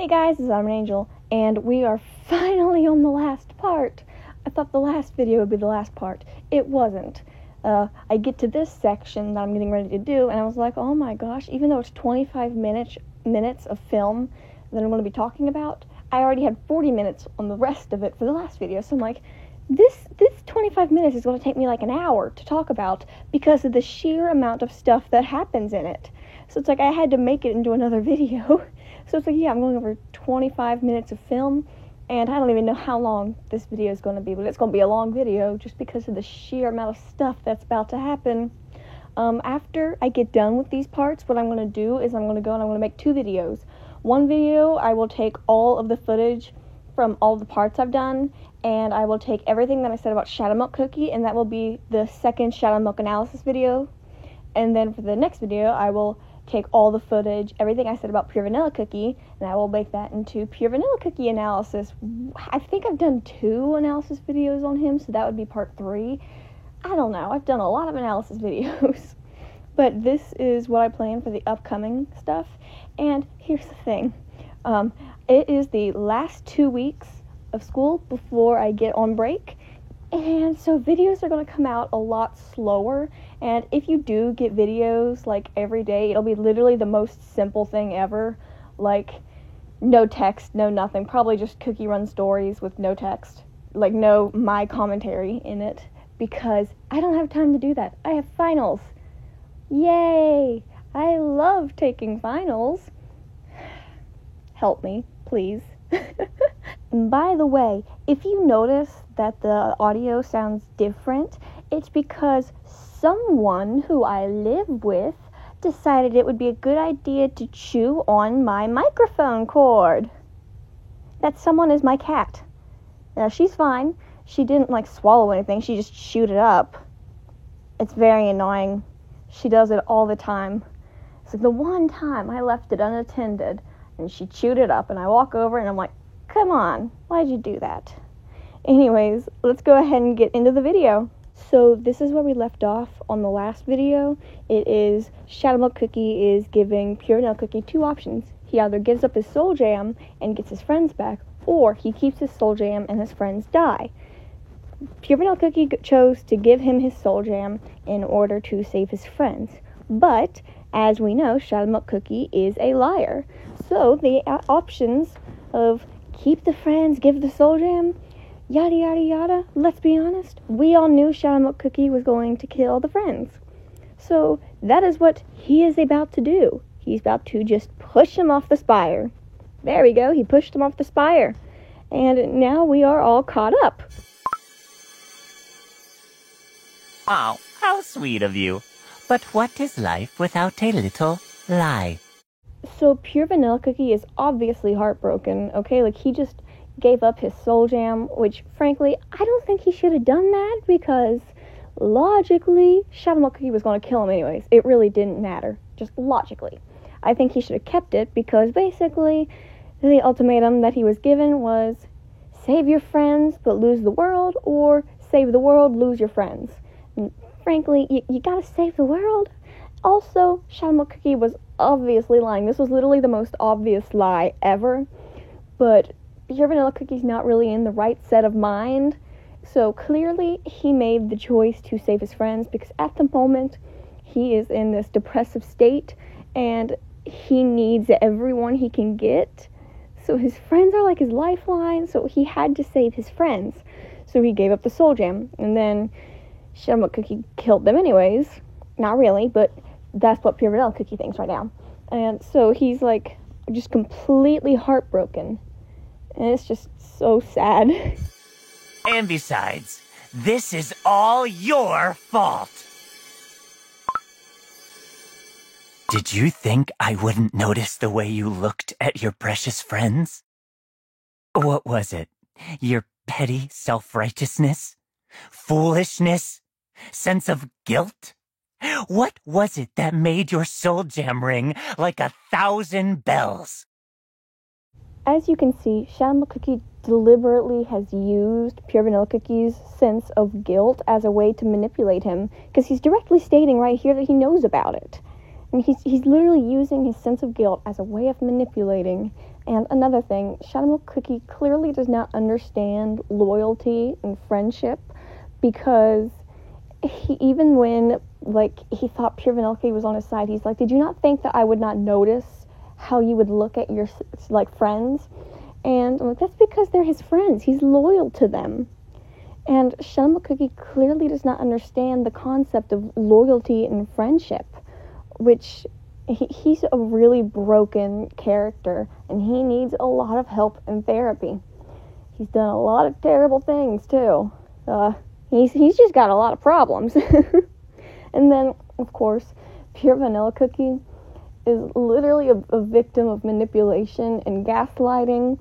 Hey guys, this is I'm an Angel, and we are finally on the last part. I thought the last video would be the last part. It wasn't. I get to this section that I'm getting ready to do, and I was like, oh my gosh, even though it's 25 minutes of film that I'm going to be talking about, I already had 40 minutes on the rest of it for the last video, so I'm like, this 25 minutes is going to take me like an hour to talk about because of the sheer amount of stuff that happens in it. So it's like I had to make it into another video. So it's like, yeah, I'm going over 25 minutes of film, and I don't even know how long this video is going to be, but it's going to be a long video just because of the sheer amount of stuff that's about to happen. After I get done with these parts, what I'm going to do is I'm going to go and I'm going to make two videos. One video, I will take all of the footage from all the parts I've done, and I will take everything that I said about Shadow Milk Cookie, and that will be the second Shadow Milk analysis video. And then for the next video, I will take all the footage, everything I said about Pure Vanilla Cookie, and I will make that into Pure Vanilla Cookie analysis. I think I've done 2 analysis videos on him, so that would be part 3. I don't know, I've done a lot of analysis videos. But this is what I plan for the upcoming stuff. And here's the thing. It is the last 2 weeks of school before I get on break. And so videos are going to come out a lot slower, and if you do get videos like every day, it'll be literally the most simple thing ever, like no text, no nothing, probably just Cookie Run stories with no text, like no my commentary in it, because I don't have time to do that. I have finals. Yay! I love taking finals. Help me, please. By the way, if you notice that the audio sounds different, it's because someone who I live with decided it would be a good idea to chew on my microphone cord. That someone is my cat. Now, she's fine. She didn't, swallow anything. She just chewed it up. It's very annoying. She does it all the time. So the one time I left it unattended, and she chewed it up, and I walk over, and I'm like, come on, why'd you do that? Anyways, let's go ahead and get into the video. So this is where we left off on the last video. It is Shadow Milk Cookie is giving Pure Vanilla Cookie 2 options. He either gives up his soul jam and gets his friends back, or he keeps his soul jam and his friends die. Pure Vanilla Cookie chose to give him his soul jam in order to save his friends. But, as we know, Shadow Milk Cookie is a liar. So the options of keep the friends, give the soul jam, yada yada yada. Let's be honest, we all knew Shadow Milk Cookie was going to kill the friends. So that is what he is about to do. He's about to just push him off the spire. There we go, he pushed him off the spire. And now we are all caught up. Oh, how sweet of you. But what is life without a little lie? So Pure Vanilla Cookie is obviously heartbroken, okay? He just gave up his soul jam, which, frankly, I don't think he should have done that, because logically, Shadow Milk Cookie was going to kill him anyways. It really didn't matter, just logically. I think he should have kept it, because basically, the ultimatum that he was given was save your friends, but lose the world, or save the world, lose your friends. And frankly, you gotta save the world. Also, Shadow Milk Cookie was obviously lying. This was literally the most obvious lie ever. But Pure Vanilla Cookie's not really in the right set of mind. So clearly, he made the choice to save his friends, because at the moment, he is in this depressive state, and he needs everyone he can get. So his friends are like his lifeline, so he had to save his friends. So he gave up the soul jam, and then Shadow Milk Cookie killed them anyways. Not really, but that's what Pure Vanilla Cookie thinks right now. And so he's just completely heartbroken. And it's just so sad. And besides, this is all your fault. Did you think I wouldn't notice the way you looked at your precious friends? What was it? Your petty self-righteousness? Foolishness? Sense of guilt? What was it that made your soul jam ring like 1,000 bells? As you can see, Shadow Milk Cookie deliberately has used Pure Vanilla Cookie's sense of guilt as a way to manipulate him, because he's directly stating right here that he knows about it. And he's literally using his sense of guilt as a way of manipulating And another thing, Shadow Milk Cookie clearly does not understand loyalty and friendship, because even when, like, he thought Pure Vanillucky was on his side, he's like, did you not think that I would not notice how you would look at your, like, friends? And I'm like, that's because they're his friends. He's loyal to them. And Shadow Milk Cookie clearly does not understand the concept of loyalty and friendship, which he's a really broken character, and he needs a lot of help and therapy. He's done a lot of terrible things, too. He's just got a lot of problems. And then, of course, Pure Vanilla Cookie is literally a victim of manipulation and gaslighting,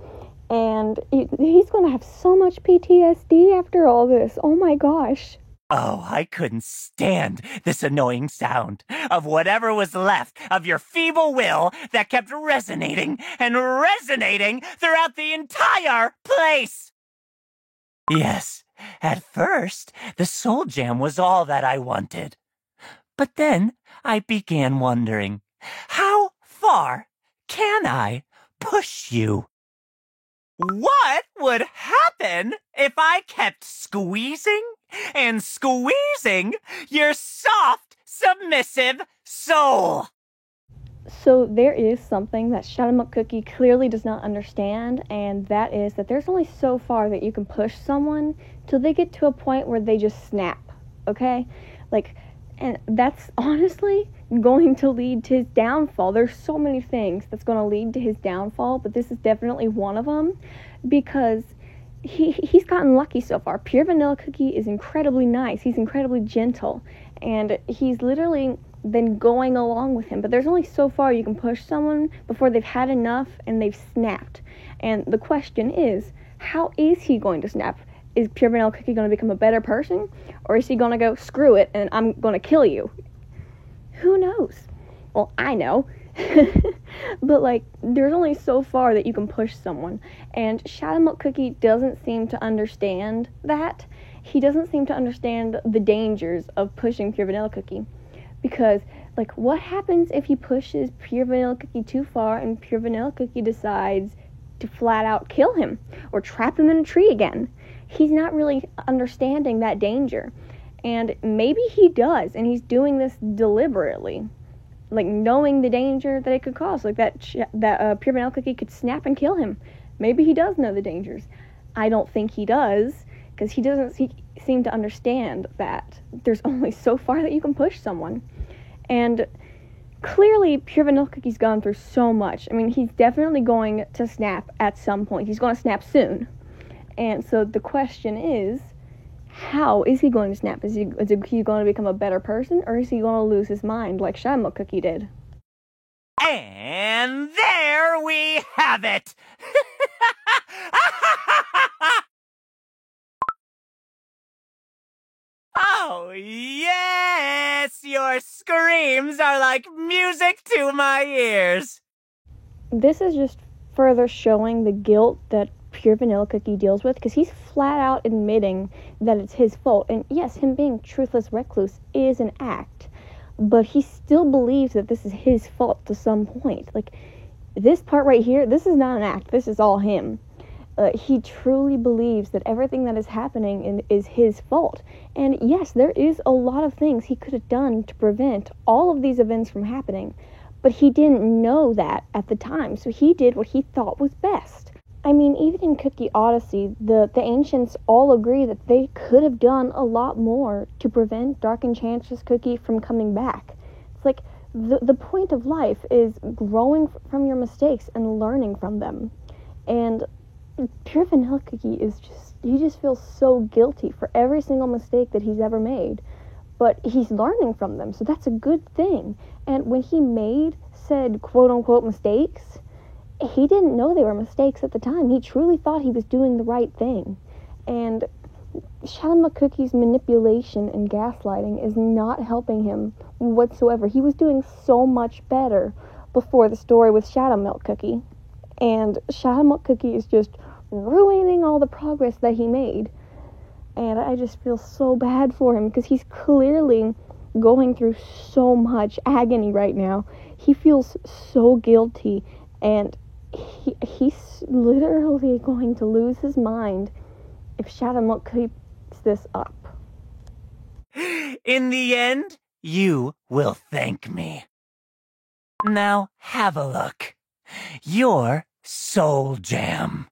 and he's going to have so much PTSD after all this. Oh my gosh. Oh, I couldn't stand this annoying sound of whatever was left of your feeble will that kept resonating and resonating throughout the entire place. Yes, at first, the Soul Jam was all that I wanted. But then I began wondering, how far can I push you? What would happen if I kept squeezing and squeezing your soft, submissive soul? So there is something that Shadow Milk Cookie clearly does not understand, and that is that there's only so far that you can push someone till they get to a point where they just snap, okay? Like, and that's honestly going to lead to his downfall. There's so many things that's going to lead to his downfall, but this is definitely one of them, because he's gotten lucky so far. Pure Vanilla Cookie is incredibly nice. He's incredibly gentle, and he's literally been going along with him. But there's only so far you can push someone before they've had enough and they've snapped. And the question is, how is he going to snap? Is Pure Vanilla Cookie going to become a better person? Or is he going to go, screw it, and I'm going to kill you? Who knows? Well, I know. But, like, there's only so far that you can push someone. And Shadow Milk Cookie doesn't seem to understand that. He doesn't seem to understand the dangers of pushing Pure Vanilla Cookie. Because, like, what happens if he pushes Pure Vanilla Cookie too far and Pure Vanilla Cookie decides to flat out kill him or trap him in a tree again? He's not really understanding that danger. And maybe he does, and he's doing this deliberately. Like, knowing the danger that it could cause. Like, that Pure Vanilla Cookie could snap and kill him. Maybe he does know the dangers. I don't think he does, because he doesn't seem to understand that there's only so far that you can push someone. And clearly, Pure Vanilla Cookie's gone through so much. I mean, he's definitely going to snap at some point. He's going to snap soon. And so the question is, how is he going to snap? Is he going to become a better person, or is he going to lose his mind like Shadow Milk Cookie did? And there we have it! Oh, yes! Your screams are like music to my ears! This is just further showing the guilt that Pure Vanilla Cookie deals with, because he's flat out admitting that it's his fault. And yes, him being truthless recluse is an act, but he still believes that this is his fault to some point. Like, this part right here, this is not an act, this is all him. He truly believes that everything that is happening is his fault. And yes, there is a lot of things he could have done to prevent all of these events from happening, but he didn't know that at the time, so he did what he thought was best. I mean, even in Cookie Odyssey, the ancients all agree that they could have done a lot more to prevent Dark Enchantress Cookie from coming back. It's like, the point of life is growing from your mistakes and learning from them. And Pure Vanilla Cookie he just feels so guilty for every single mistake that he's ever made. But he's learning from them, so that's a good thing. And when he made said quote-unquote mistakes, he didn't know they were mistakes at the time. He truly thought he was doing the right thing. And Shadow Milk Cookie's manipulation and gaslighting is not helping him whatsoever. He was doing so much better before the story with Shadow Milk Cookie. And Shadow Milk Cookie is just ruining all the progress that he made. And I just feel so bad for him, because he's clearly going through so much agony right now. He feels so guilty, and he's literally going to lose his mind if Shadowmook keeps this up. In the end, you will thank me. Now have a look. Your soul jam.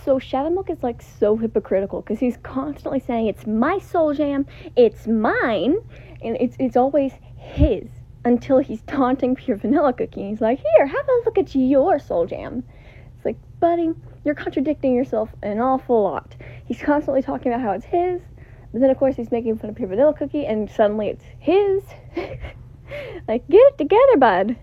So Shadowmook is like so hypocritical because he's constantly saying it's my soul jam, it's mine, and it's always his until he's taunting Pure Vanilla Cookie. He's like, here, have a look at your soul jam. It's like, buddy, you're contradicting yourself an awful lot. He's constantly talking about how it's his, but then of course he's making fun of Pure Vanilla Cookie, and suddenly it's his. Like, get it together, bud.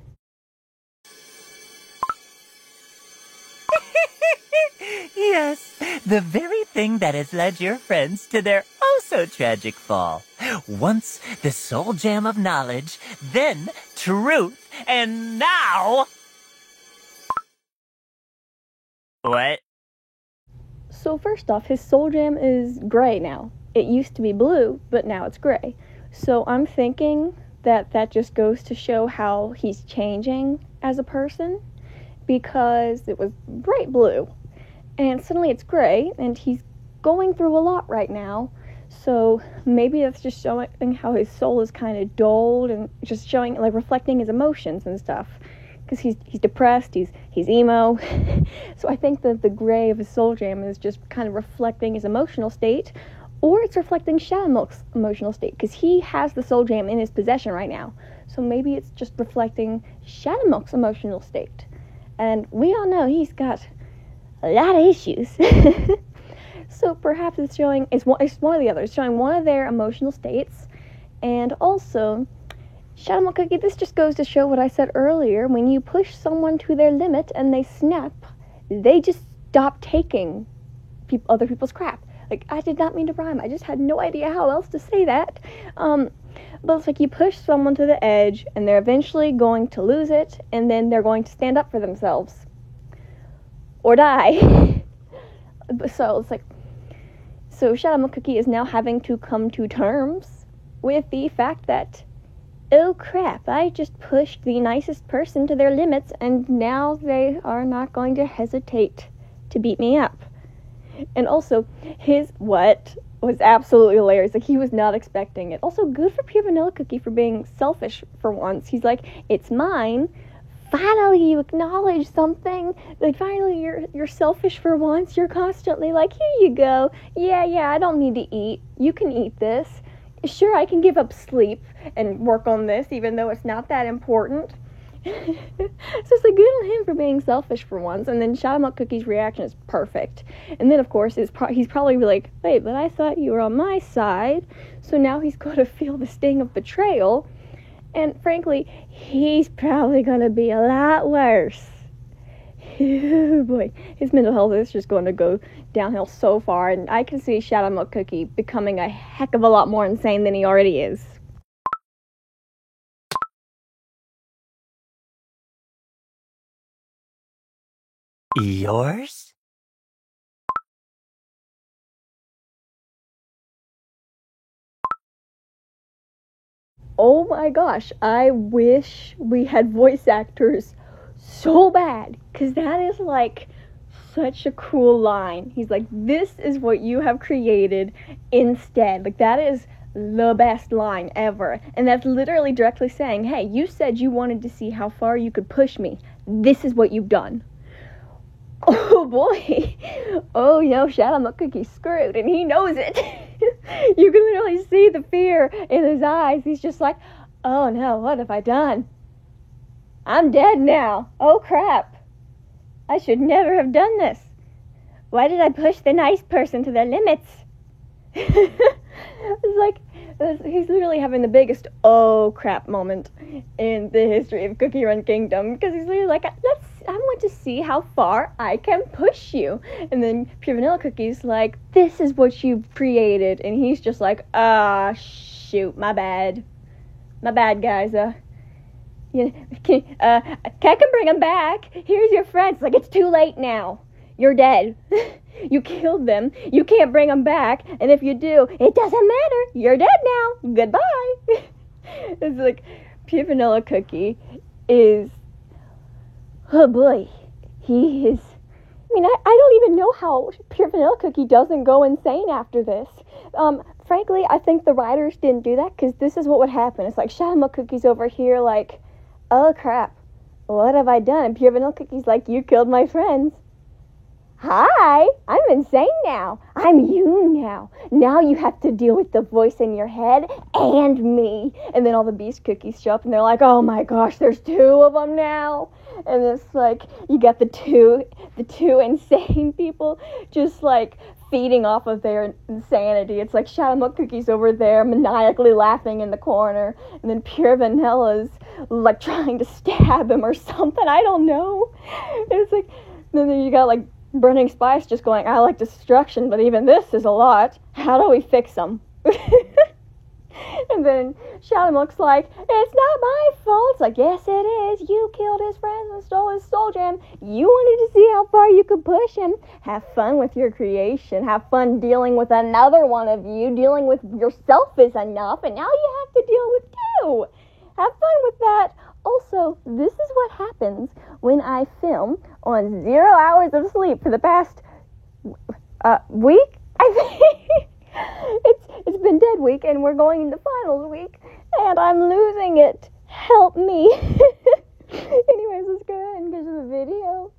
Yes, the very thing that has led your friends to their oh-so-tragic fall. Once the soul jam of knowledge, then truth, and now... What? So first off, his soul jam is gray now. It used to be blue, but now it's gray. So I'm thinking that just goes to show how he's changing as a person, because it was bright blue. And suddenly it's gray, and he's going through a lot right now. So maybe that's just showing how his soul is kind of dulled, and just showing, like, reflecting his emotions and stuff. Because he's depressed, he's emo. So I think that the gray of his soul jam is just kind of reflecting his emotional state, or it's reflecting Shadowmook's emotional state, because he has the soul jam in his possession right now. So maybe it's just reflecting Shadowmook's emotional state. And we all know he's got a lot of issues. So perhaps it's showing, it's one or the other. It's showing one of their emotional states. And also, Shadowmook Cookie, this just goes to show what I said earlier. When you push someone to their limit and they snap, they just stop taking other people's crap. Like, I did not mean to rhyme. I just had no idea how else to say that. But it's like you push someone to the edge, and they're eventually going to lose it, and then they're going to stand up for themselves. Or die. So it's like, so Shadowmook Cookie is now having to come to terms with the fact that, oh crap, I just pushed the nicest person to their limits, and now they are not going to hesitate to beat me up. And also, his what was absolutely hilarious. Like, he was not expecting it. Also, good for Pure Vanilla Cookie for being selfish for once. He's like, it's mine. Finally, you acknowledge something. Like, finally, you're selfish for once. You're constantly like, here you go. Yeah, I don't need to eat. You can eat this. Sure, I can give up sleep and work on this, even though it's not that important. So it's like, good on him for being selfish for once. And then Shadowmook Cookie's reaction is perfect. And then, of course, he's probably like, wait, but I thought you were on my side. So now he's going to feel the sting of betrayal. And frankly, he's probably going to be a lot worse. Oh boy, his mental health is just going to go downhill so far, and I can see Shadowmook Cookie becoming a heck of a lot more insane than he already is. Yours? Oh my gosh, I wish we had voice actors so bad, because that is like such a cool line. He's like, this is what you have created instead. Like, that is the best line ever. And that's literally directly saying, hey, you said you wanted to see how far you could push me. This is what you've done. Oh boy. Oh no, Shadowmook Cookie's screwed, and he knows it. You can literally see the fear in his eyes. He's just like, oh no, what have I done? I'm dead now. Oh crap. I should never have done this. Why did I push the nice person to their limits? It's like, he's literally having the biggest oh crap moment in the history of Cookie Run Kingdom, because he's literally like, I want to see how far I can push you. And then Pure Vanilla Cookie's like, this is what you've created. And he's just like, shoot, my bad, guys. I can bring him back. Here's your friends. Like, it's too late now. You're dead. You killed them. You can't bring them back. And if you do, it doesn't matter. You're dead now. Goodbye. It's like, Pure Vanilla Cookie is, oh boy, he is... I mean, I don't even know how Pure Vanilla Cookie doesn't go insane after this. Frankly, I think the writers didn't do that, because this is what would happen. It's like, Shadow Milk Cookie's over here like, oh crap, what have I done? And Pure Vanilla Cookie's like, you killed my friends. Hi, I'm insane now. I'm you now. Now you have to deal with the voice in your head and me. And then all the Beast Cookies show up, and they're like, oh my gosh, there's 2 of them now. And it's like, you got the two insane people just like feeding off of their insanity. It's like Shadow Milk Cookie's over there maniacally laughing in the corner, and then Pure Vanilla's like trying to stab him or something. I don't know. It's like, then you got like Burning Spice just going, I like destruction, but even this is a lot. How do we fix them? And then Shadow Milk's like, it's not my fault. It's like, yes it is. You killed his friends and stole his soul gem. You wanted to see how far you could push him. Have fun with your creation. Have fun dealing with another one of you. Dealing with yourself is enough, and now you have to deal with 2. Have fun with that. Also, this is what happens when I film on 0 hours of sleep for the past week, I think. It's been dead week, and we're going into finals week, and I'm losing it. Help me. Anyways, let's go ahead and get to the video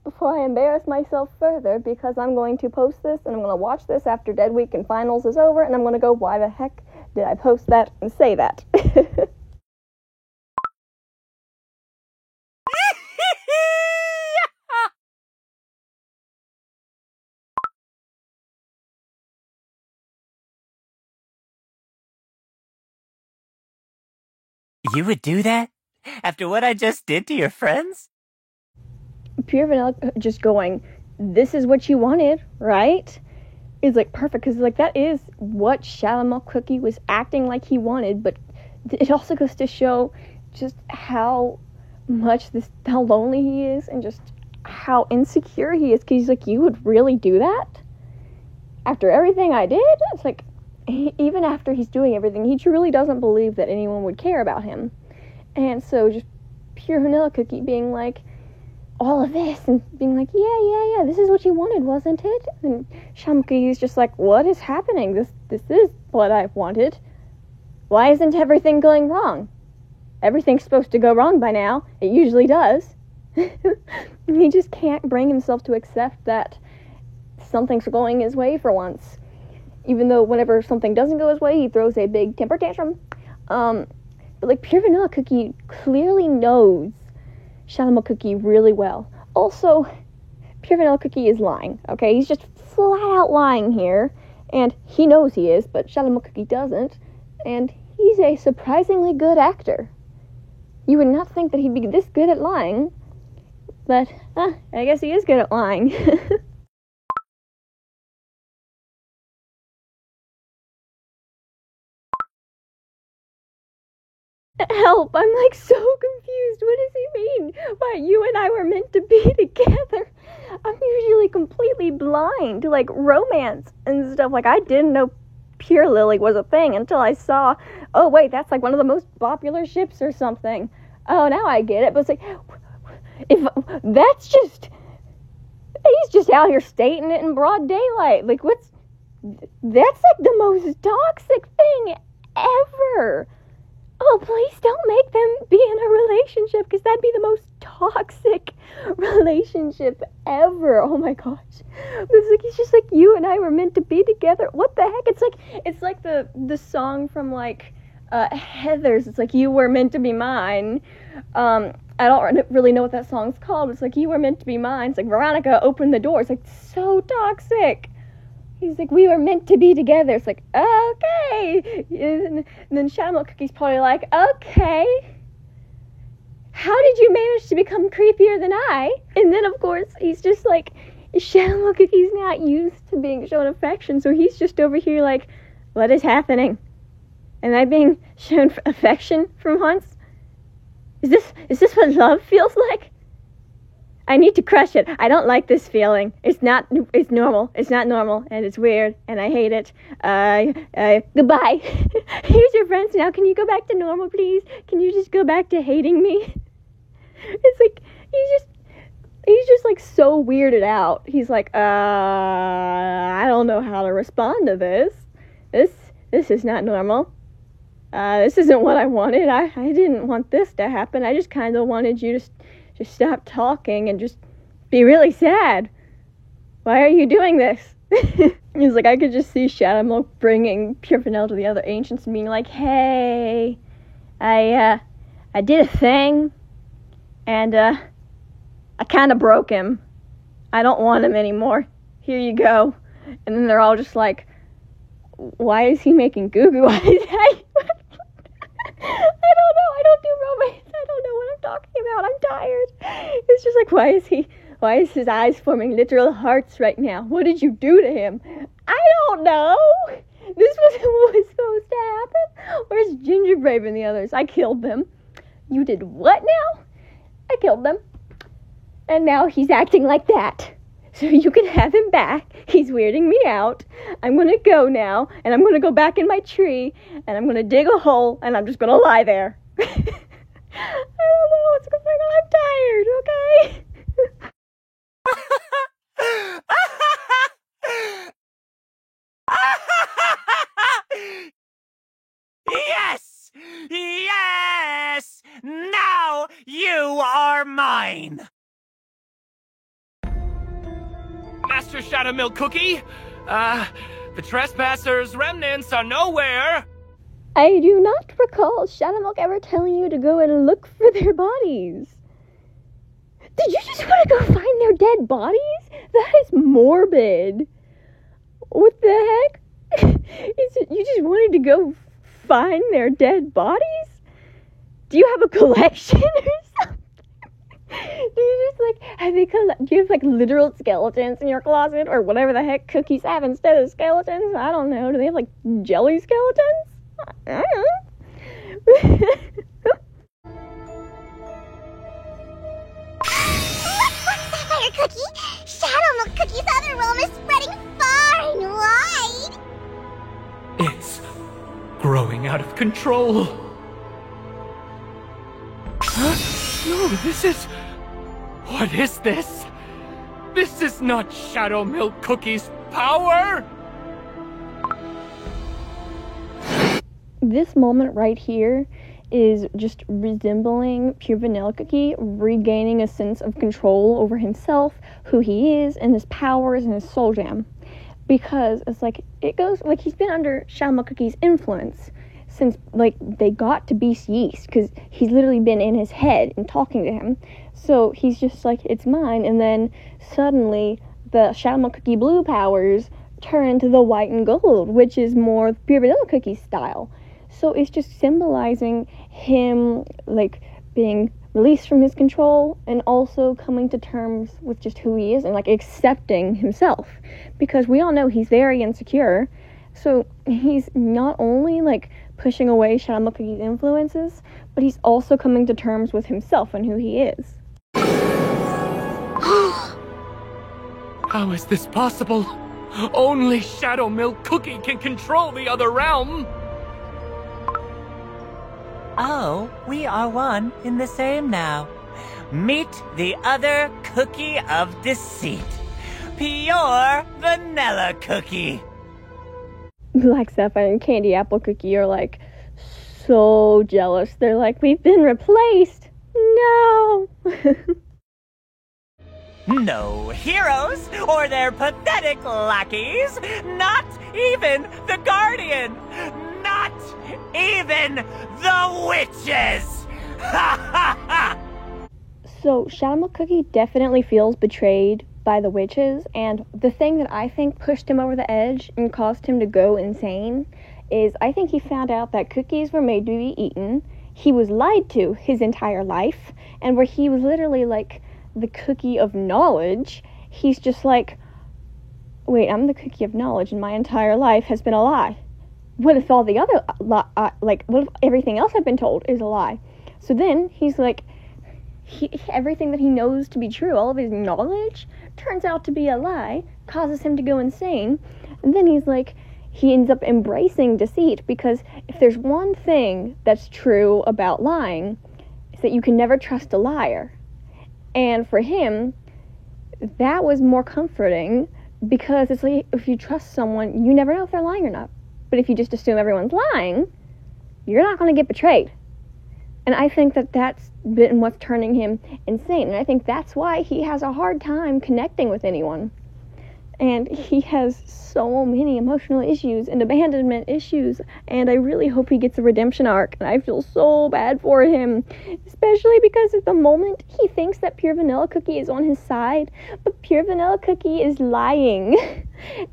before I embarrass myself further, because I'm going to post this, and I'm going to watch this after dead week and finals is over, and I'm going to go, why the heck did I post that and say that? You would do that? After what I just did to your friends? Pure Vanilla just going, this is what you wanted, right? Is like perfect, because like that is what Shadow Milk Cookie was acting like he wanted, but it also goes to show just how lonely he is, and just how insecure he is, because he's like, you would really do that? After everything I did? It's like, even after he's doing everything, he truly doesn't believe that anyone would care about him. And so just Pure Vanilla Cookie being like, all of this, and being like, yeah, this is what you wanted, wasn't it? And Shadow is just like, what is happening? This is what I wanted. Why isn't everything going wrong? Everything's supposed to go wrong by now. It usually does. He just can't bring himself to accept that something's going his way for once. Even though whenever something doesn't go his way, he throws a big temper tantrum. But like, Pure Vanilla Cookie clearly knows Shadow Milk Cookie really well. Also, Pure Vanilla Cookie is lying, okay? He's just flat out lying here, and he knows he is, but Shadow Milk Cookie doesn't, and he's a surprisingly good actor. You would not think that he'd be this good at lying, but I guess he is good at lying. Help, I'm like so confused. What does he mean by you and I were meant to be together? I'm usually completely blind to like romance and stuff. Like, I didn't know Pure Lily was a thing until I saw, oh wait, that's like one of the most popular ships or something. Oh, now I get it. But it's like, if that's just, he's just out here stating it in broad daylight. Like, that's like the most toxic thing ever. Oh, please don't make them be in a relationship, because that'd be the most toxic relationship ever. Oh my gosh. It's like, he's just like, you and I were meant to be together. What the heck? It's like the song from like Heathers. It's like, you were meant to be mine. I don't really know what that song's called. It's like, you were meant to be mine. It's like, Veronica opened the door. It's like, so toxic. He's like, we were meant to be together. It's like, okay. And then Shadow Milk Cookie's probably like, okay. How did you manage to become creepier than I? And then, of course, he's just like, Shadow Milk Cookie's not used to being shown affection, so he's just over here like, what is happening? Am I being shown affection for once? Is this what love feels like? I need to crush it. I don't like this feeling. It's normal. It's not normal, and it's weird, and I hate it. Goodbye. Here's your friends now. Can you go back to normal, please? Can you just go back to hating me? It's like, He's just, like, so weirded out. He's like, I don't know how to respond to this. This is not normal. This isn't what I wanted. I didn't want this to happen. I just kind of wanted you to just stop talking and just be really sad. Why are you doing this? He's like, I could just see Shadowmilk bringing Pure Vanilla to the other ancients and being like, hey, I did a thing, and, I kind of broke him. I don't want him anymore. Here you go. And then they're all just like, why is he making goo-goo? I don't know. I don't do romance. I don't know what I'm talking about. I'm tired. It's just like, why is his eyes forming literal hearts right now? What did you do to him? I don't know. This wasn't what was supposed to happen. Where's Gingerbrave and the others? I killed them. You did what now? I killed them. And now he's acting like that. So you can have him back. He's weirding me out. I'm going to go now, and I'm going to go back in my tree, and I'm going to dig a hole, and I'm just going to lie there. I don't know what's going on. I'm tired, okay? Yes! Yes! Now you are mine! Master Shadowmilk Cookie, the trespassers' remnants are nowhere. I do not recall Shadowmilk ever telling you to go and look for their bodies. Did you just want to go find their dead bodies? That is morbid. What the heck? You just wanted to go find their dead bodies? Do you have a collection or something? Do you just, like, do you have, like, literal skeletons in your closet? Or whatever the heck cookies have instead of skeletons? I don't know. Do they have, like, jelly skeletons? I don't know. Sapphire Cookie! Shadowmilk Cookie's other realm is spreading far and wide! It's growing out of control. Huh? No, this is... What is this? This is not Shadowmilk Cookie's power! This moment right here is just resembling Pure Vanilla Cookie regaining a sense of control over himself, who he is, and his powers and his soul gem. Because it's like, it goes, like, he's been under Shadowmilk Cookie's influence since, like, they got to Beast Yeast, because he's literally been in his head and talking to him. So he's just like, it's mine, and then suddenly the Shadowmilk Cookie blue powers turn into the white and gold, which is more Pure Vanilla Cookie style. So it's just symbolizing him, like, being released from his control and also coming to terms with just who he is and, like, accepting himself. Because we all know he's very insecure. So he's not only, like, pushing away Shadowmilk Cookie's influences, but he's also coming to terms with himself and who he is. How is this possible? Only Shadowmilk Cookie can control the other realm! Oh, we are one in the same now. Meet the other cookie of deceit. Pure Vanilla Cookie. Black Sapphire and Candy Apple Cookie are, like, so jealous. They're like, we've been replaced. No. No heroes or their pathetic lackeys. Not even the Guardian. Not even the witches! Ha ha ha! So, Shadowmilk Cookie definitely feels betrayed by the witches, and the thing that I think pushed him over the edge and caused him to go insane is I think he found out that cookies were made to be eaten. He was lied to his entire life, and where he was literally like the cookie of knowledge, he's just like, wait, I'm the cookie of knowledge, and my entire life has been a lie. What if all the other, what if everything else I've been told is a lie? So then he's like, everything that he knows to be true, all of his knowledge, turns out to be a lie, causes him to go insane. And then he's like, he ends up embracing deceit, because if there's one thing that's true about lying, it's that you can never trust a liar. And for him, that was more comforting, because it's like, if you trust someone, you never know if they're lying or not. But if you just assume everyone's lying, you're not going to get betrayed. And I think that that's been what's turning him insane. And I think that's why he has a hard time connecting with anyone. And he has so many emotional issues and abandonment issues. And I really hope he gets a redemption arc. And I feel so bad for him. Especially because at the moment, he thinks that Pure Vanilla Cookie is on his side. But Pure Vanilla Cookie is lying.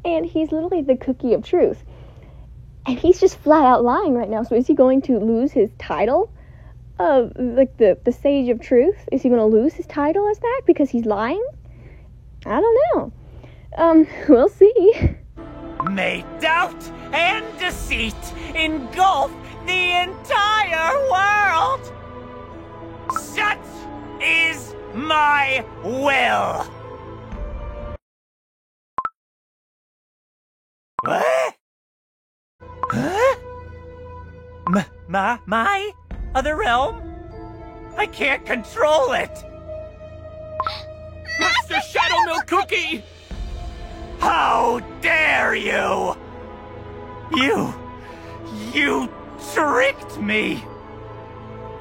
And he's literally the cookie of truth. And he's just flat out lying right now. So is he going to lose his title of, like, the Sage of Truth? Is he going to lose his title as that because he's lying? I don't know. We'll see. May doubt and deceit engulf the entire world. Such is my will. What? Huh? My other realm? I can't control it. Master Shadow Milk Cookie! How dare you! You tricked me!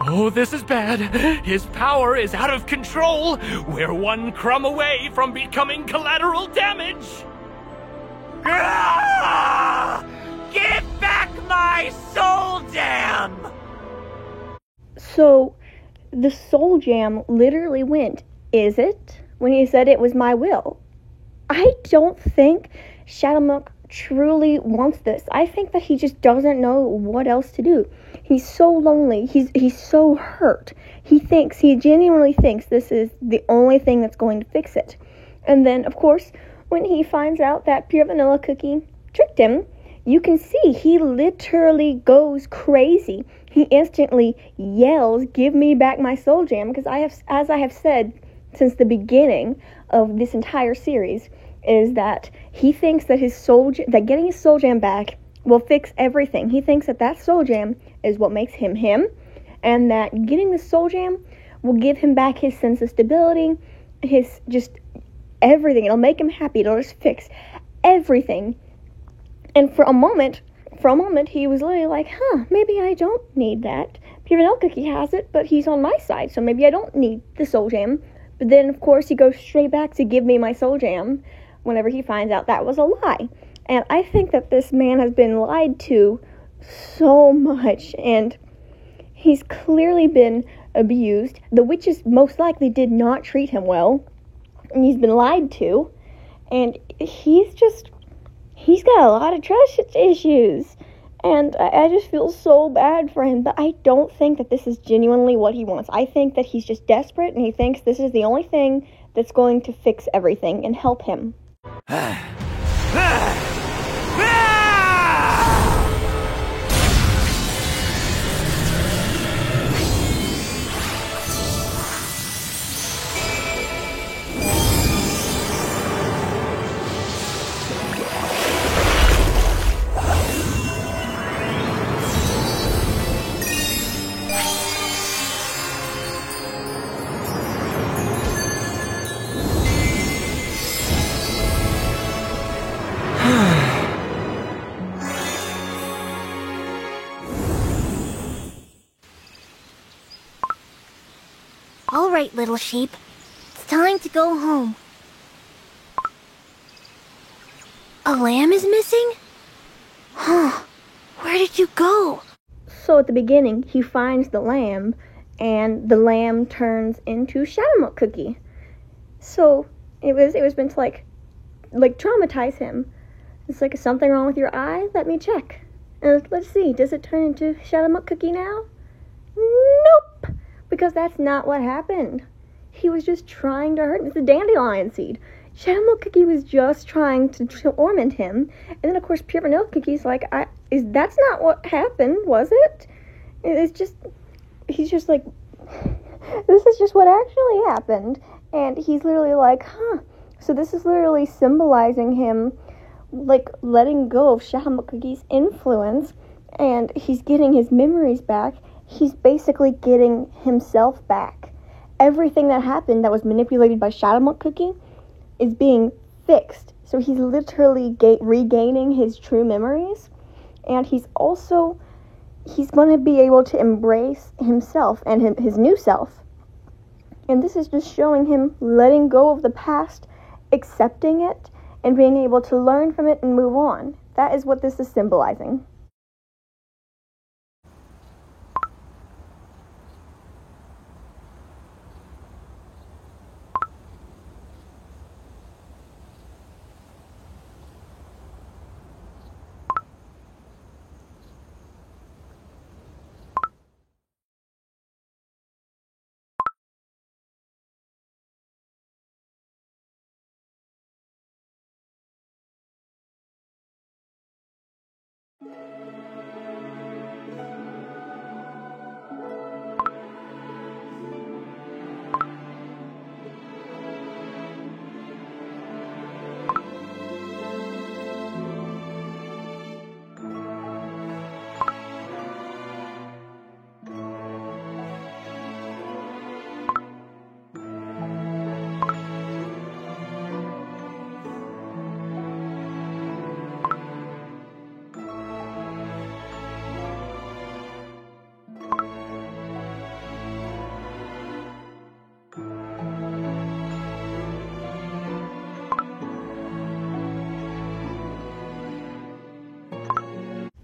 Oh, this is bad. His power is out of control. We're one crumb away from becoming collateral damage. Ah! Give back my soul jam! So, the soul jam literally went, is it? When he said it was my will. I don't think Shadowmilk truly wants this. I think that he just doesn't know what else to do. He's so lonely. He's so hurt. He genuinely thinks this is the only thing that's going to fix it. And then, of course, when he finds out that Pure Vanilla Cookie tricked him, you can see he literally goes crazy. He instantly yells, "Give me back my soul jam," because as I have said since the beginning of this entire series, is that he thinks that that getting his soul jam back will fix everything. He thinks that soul jam is what makes him him, and that getting the soul jam will give him back his sense of stability, his just everything. It'll make him happy. It'll just fix everything. And for a moment, he was literally like, maybe I don't need that. Pure Vanilla Cookie has it, but he's on my side, so maybe I don't need the soul jam. But then, of course, he goes straight back to give me my soul jam whenever he finds out that was a lie. And I think that this man has been lied to so much, and he's clearly been abused. The witches most likely did not treat him well, and he's been lied to, and he's got a lot of trust issues. And I just feel so bad for him, but I don't think that this is genuinely what he wants. I think that he's just desperate, and he thinks this is the only thing that's going to fix everything and help him. All right, little sheep. It's time to go home. A lamb is missing? Huh. Where did you go? So at the beginning, he finds the lamb, and the lamb turns into Shadowmilk Cookie. So it was meant to like traumatize him. It's like, is something wrong with your eye? Let me check. Let's see. Does it turn into Shadowmilk Cookie now? Nope. Because that's not what happened. He was just trying to hurt him. It's a dandelion seed. Shadowmilk Cookie was just trying to torment him. And then, of course, Pure Vanilla Cookie's like, that's not what happened, was it? He's just like, this is just what actually happened. And he's literally like, So this is literally symbolizing him, like, letting go of Shadowmilk Cookie's influence. And he's getting his memories back. He's basically getting himself back. Everything that happened that was manipulated by Shadowmilk Cookie, is being fixed. So he's literally regaining his true memories, and he's going to be able to embrace himself and his new self. And this is just showing him letting go of the past, accepting it, and being able to learn from it and move on. That is what this is symbolizing.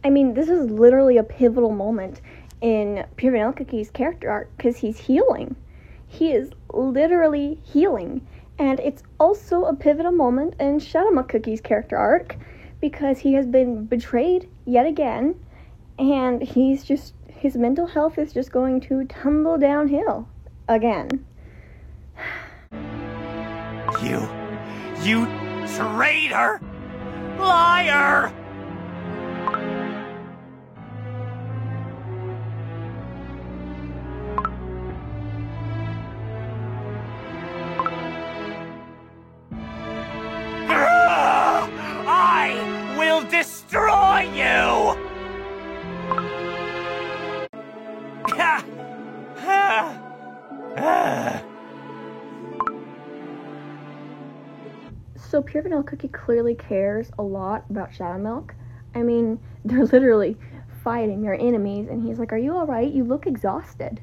I mean, this is literally a pivotal moment in Pure Vanilla Cookie's character arc because he's healing. He is literally healing. And it's also a pivotal moment in Shadow Milk Cookie's character arc because he has been betrayed yet again, and his mental health is just going to tumble downhill again. You traitor! Liar! I will destroy you! So Pure Vanilla Cookie clearly cares a lot about Shadow Milk. I mean, they're literally fighting their enemies, and he's like, "Are you alright? You look exhausted."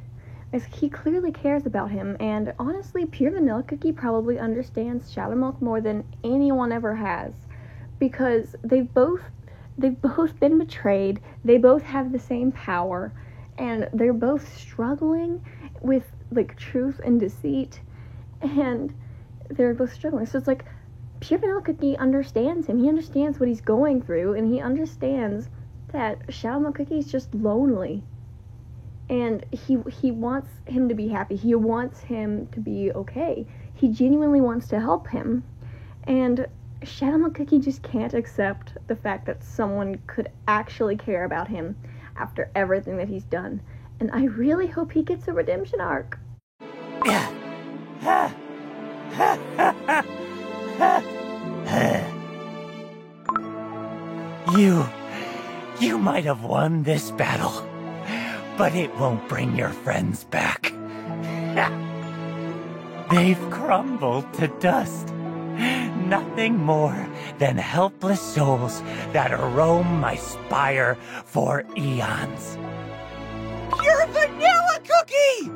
He clearly cares about him, and honestly, Pure Vanilla Cookie probably understands Shadow Milk more than anyone ever has, because they've both been betrayed, they both have the same power, and they're both struggling with, like, truth and deceit, and they're both struggling. So it's like, Pure Vanilla Cookie understands him. He understands what he's going through, and he understands that Shadow Milk Cookie is just lonely. And he wants him to be happy. He wants him to be okay. He genuinely wants to help him. And Shadow Milk Cookie just can't accept the fact that someone could actually care about him after everything that he's done. And I really hope he gets a redemption arc. You might have won this battle, but it won't bring your friends back. They've crumbled to dust. Nothing more than helpless souls that roam my spire for eons. You're Vanilla Cookie!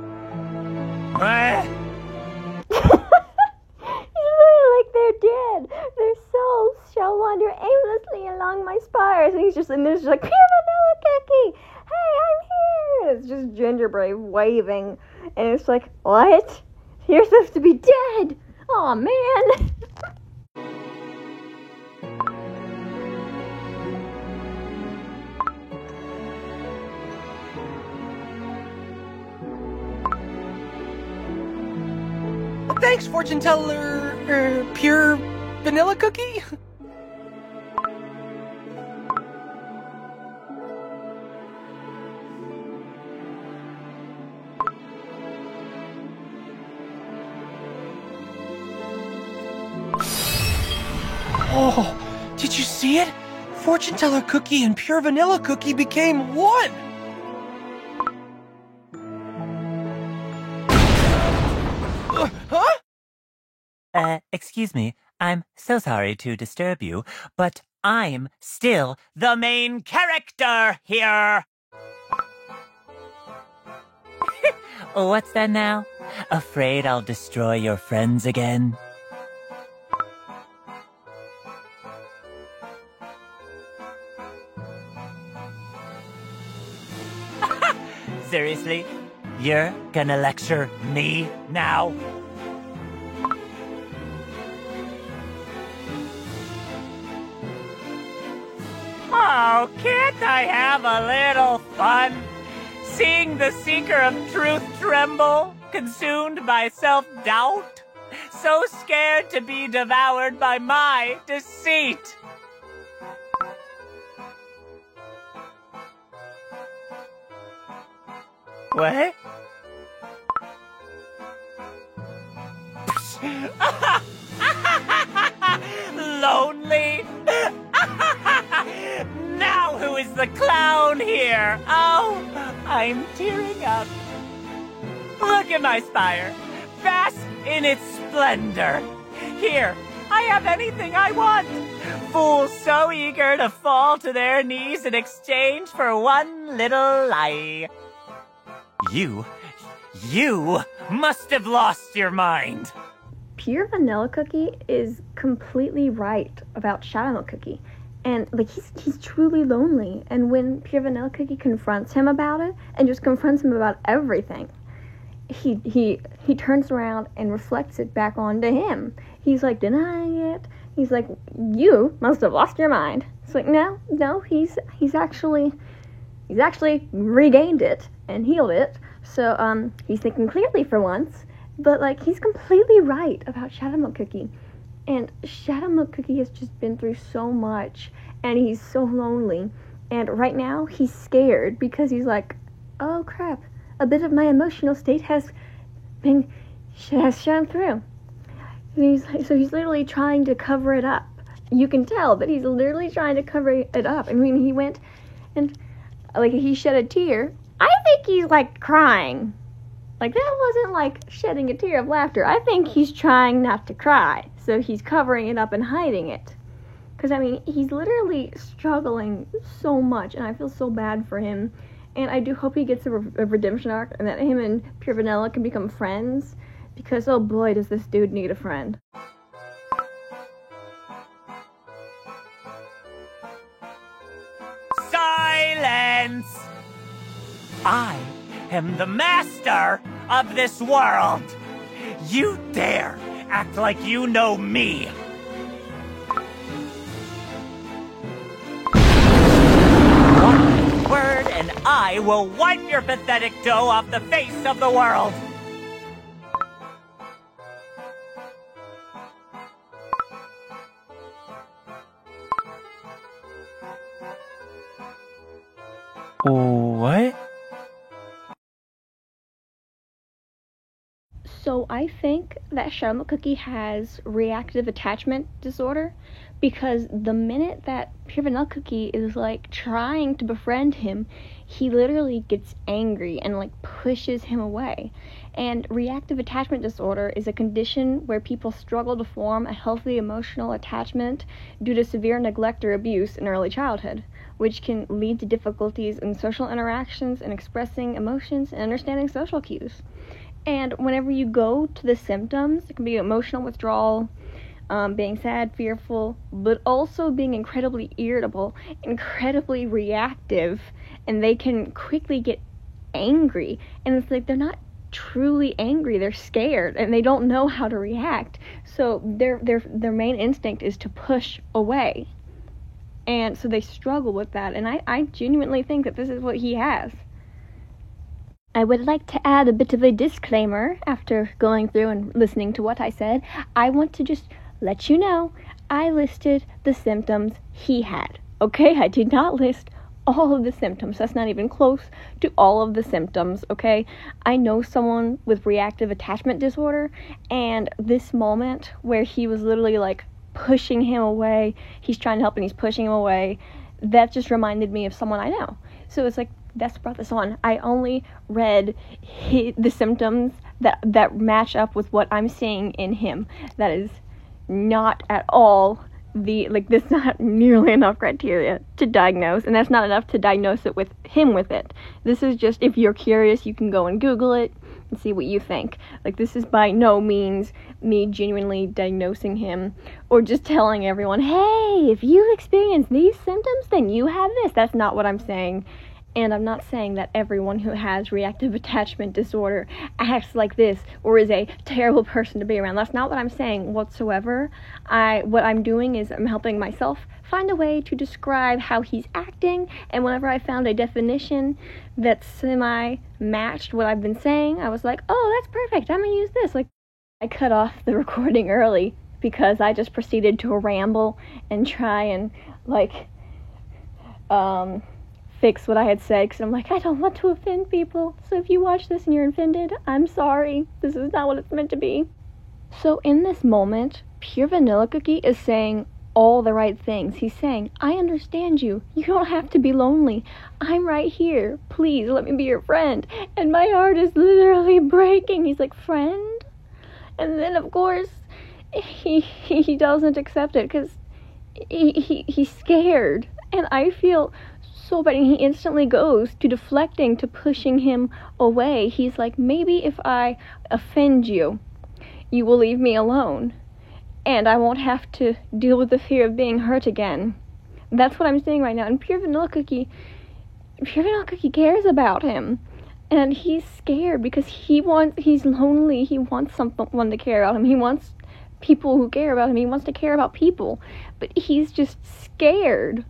Like they're dead. Their souls shall wander aimlessly along my spires. And there's just like, Pure Vanilla Cookie! Hey, I'm here! And it's just Gingerbread waving. And it's like, what? You're supposed to be dead! Aw, man! Thanks, fortune teller, Pure Vanilla Cookie. Oh, did you see it? Fortune teller Cookie and Pure Vanilla Cookie became one. Uh, Excuse me, I'm so sorry to disturb you, but I'm still the main character here! What's that now? Afraid I'll destroy your friends again? Seriously? You're gonna lecture me now? Oh, can't I have a little fun? Seeing the seeker of truth tremble, consumed by self-doubt, so scared to be devoured by my deceit. What? Lonely? Now who is the clown here? Oh, I'm tearing up. Look at my spire. Bask in its splendor. Here, I have anything I want. Fools so eager to fall to their knees in exchange for one little lie. You must have lost your mind. Pure Vanilla Cookie is completely right about Shadow Milk Cookie. And, like, he's truly lonely. And when Pure Vanilla Cookie confronts him about it, and just confronts him about everything, he turns around and reflects it back onto him. He's, like, denying it. He's like, you must have lost your mind. It's like, no, he's actually regained it and healed it. So, he's thinking clearly for once. But, like, he's completely right about Shadow Milk Cookie. And Shadow Milk Cookie has just been through so much, and he's so lonely. And right now, he's scared because he's like, oh crap, a bit of my emotional state has shown through. And he's literally trying to cover it up. You can tell that he's literally trying to cover it up. I mean, he went and, like, he shed a tear. I think he's, like, crying. Like, that wasn't, like, shedding a tear of laughter. I think he's trying not to cry. So he's covering it up and hiding it. Because, I mean, he's literally struggling so much, and I feel so bad for him. And I do hope he gets a redemption arc, and that him and Pure Vanilla can become friends. Because, oh boy, does this dude need a friend. Silence! I am the master of this world. You dare act like you know me. One word and I will wipe your pathetic dough off the face of the world. What? So I think that Shadow Milk Cookie has reactive attachment disorder, because the minute that Pure Vanilla Cookie is, like, trying to befriend him, he literally gets angry and, like, pushes him away. And reactive attachment disorder is a condition where people struggle to form a healthy emotional attachment due to severe neglect or abuse in early childhood, which can lead to difficulties in social interactions and expressing emotions and understanding social cues. And whenever you go to the symptoms, it can be emotional withdrawal, being sad, fearful, but also being incredibly irritable, incredibly reactive, and they can quickly get angry. And it's like they're not truly angry, they're scared, and they don't know how to react. So their main instinct is to push away. And so they struggle with that, and I genuinely think that this is what he has. I would like to add a bit of a disclaimer after going through and listening to what I said. I want to just let you know I listed the symptoms he had. Okay, I did not list all of the symptoms. That's not even close to all of the symptoms, okay? I know someone with reactive attachment disorder, and this moment where he was literally, like, pushing him away, he's trying to help and he's pushing him away, that just reminded me of someone I know. So it's like, that's brought this on. I only read the symptoms that match up with what I'm seeing in him. That is not at all this is not nearly enough criteria to diagnose, and that's not enough to diagnose it with him with it. This is just, if you're curious, you can go and Google it and see what you think. Like, this is by no means me genuinely diagnosing him or just telling everyone, hey, if you experience these symptoms, then you have this. That's not what I'm saying. And I'm not saying that everyone who has reactive attachment disorder acts like this or is a terrible person to be around. That's not what I'm saying whatsoever. What I'm doing is I'm helping myself find a way to describe how he's acting, and whenever I found a definition that semi-matched what I've been saying, I was like, oh, that's perfect, I'm gonna use this. Like, I cut off the recording early because I just proceeded to ramble and try and, fix what I had said, because I'm like, I don't want to offend people, so if you watch this and you're offended, I'm sorry. This is not what it's meant to be. So in this moment, Pure Vanilla Cookie is saying all the right things. He's saying, I understand you. You don't have to be lonely. I'm right here. Please let me be your friend. And my heart is literally breaking. He's like, friend? And then, of course, he doesn't accept it because he's scared. And I feel so bad. And he instantly goes to deflecting, to pushing him away. He's like, maybe if I offend you, you will leave me alone, and I won't have to deal with the fear of being hurt again. That's what I'm saying right now. And Pure Vanilla Cookie cares about him, and he's scared because he's lonely. He wants someone to care about him. He wants people who care about him. He wants to care about people, but he's just scared.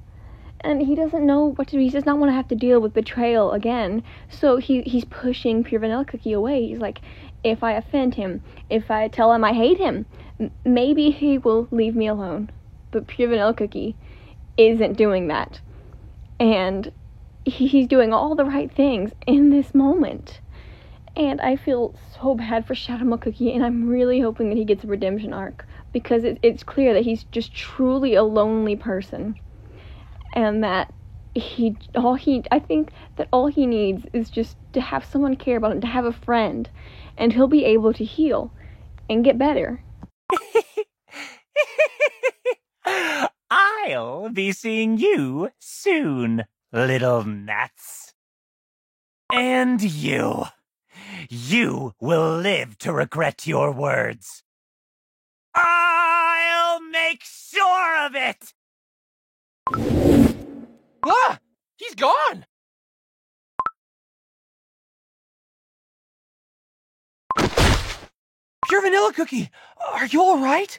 And he doesn't know what to do. He does not want to have to deal with betrayal again. So he's pushing Pure Vanilla Cookie away. He's like, if I offend him, if I tell him I hate him, maybe he will leave me alone. But Pure Vanilla Cookie isn't doing that. And he's doing all the right things in this moment. And I feel so bad for Shadow Milk Cookie, and I'm really hoping that he gets a redemption arc, because it's clear that he's just truly a lonely person. And that I think that all he needs is just to have someone care about him, to have a friend, and he'll be able to heal and get better. I'll be seeing you soon, little gnats. And you will live to regret your words. I'll make sure of it! Ah! He's gone! Pure Vanilla Cookie, are you alright?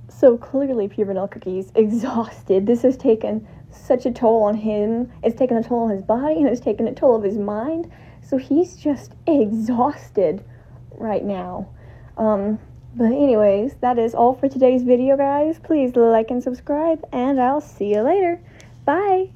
So clearly Pure Vanilla Cookie's exhausted. This has taken such a toll on him. It's taken a toll on his body, and it's taken a toll of his mind. So he's just exhausted right now. But anyways, that is all for today's video, guys. Please like and subscribe, and I'll see you later. Bye!